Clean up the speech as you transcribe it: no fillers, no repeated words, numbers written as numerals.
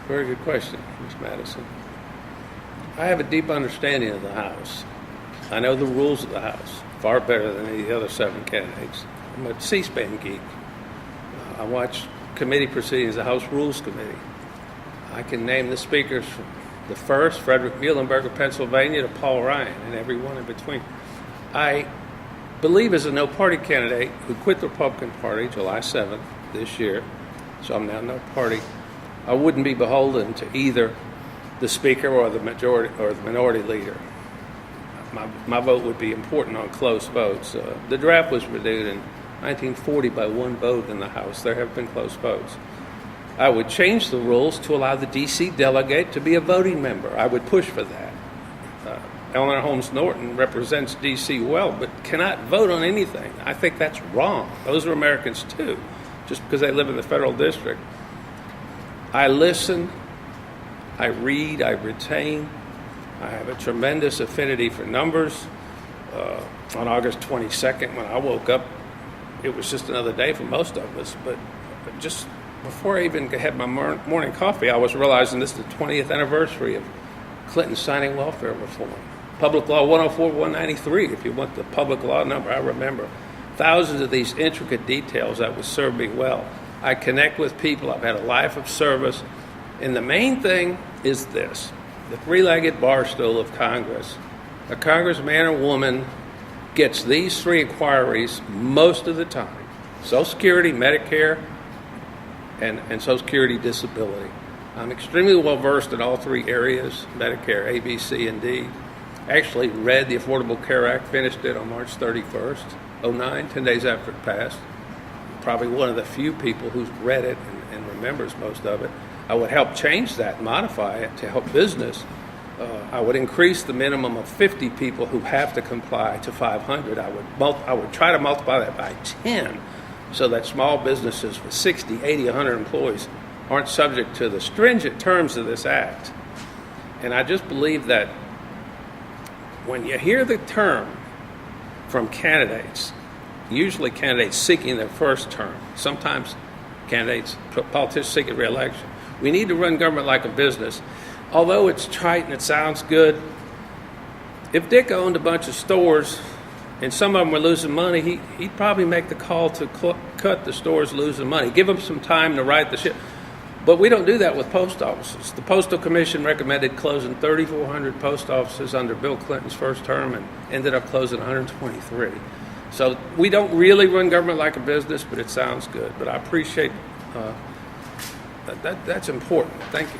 Very good question, Ms. Madison. I have a deep understanding of the House. I know the rules of the House far better than any of the other 7 candidates. I'm a C-SPAN geek. I watch committee proceedings, the House Rules Committee. I can name the speakers from the first, Frederick Muhlenberg of Pennsylvania, to Paul Ryan, and everyone in between. I believe as a no-party candidate who quit the Republican Party July 7th this year, so I'm now no party, I wouldn't be beholden to either the Speaker or the majority or the minority leader. My vote would be important on close votes. The draft was renewed in 1940 by 1 vote in the House. There have been close votes. I would change the rules to allow the D.C. delegate to be a voting member. I would push for that. Eleanor Holmes Norton represents D.C. well, but cannot vote on anything. I think that's wrong. Those are Americans too, just because they live in the federal district. I listen, I read, I retain. I have a tremendous affinity for numbers. On August 22nd, when I woke up, it was just another day for most of us. But just before I even had my morning coffee, I was realizing this is the 20th anniversary of Clinton signing welfare reform. Public Law 104-193, if you want the public law number, I remember. Thousands of these intricate details that would serve me well. I connect with people. I've had a life of service. And the main thing is this, the 3-legged bar stool of Congress. A congressman or woman gets these 3 inquiries most of the time: Social Security, Medicare, and Social Security disability. I'm extremely well versed in all 3 areas, Medicare, A, B, C, and D. Actually read the Affordable Care Act, finished it on March 31st, 2009, 10 days after it passed. Probably one of the few people who's read it and remembers most of it. I would help change that, modify it to help business. I would increase the minimum of 50 people who have to comply to 500. I would try to multiply that by 10 so that small businesses with 60, 80, 100 employees aren't subject to the stringent terms of this act. And I just believe that when you hear the term from candidates, usually candidates seeking their first term, sometimes politicians seeking re-election, we need to run government like a business. Although it's trite and it sounds good, if Dick owned a bunch of stores and some of them were losing money, he'd probably make the call to cut the stores losing money, give them some time to right the ship. But we don't do that with post offices. The Postal Commission recommended closing 3,400 post offices under Bill Clinton's first term and ended up closing 123. So we don't really run government like a business, but it sounds good. But I appreciate that's important. Thank you.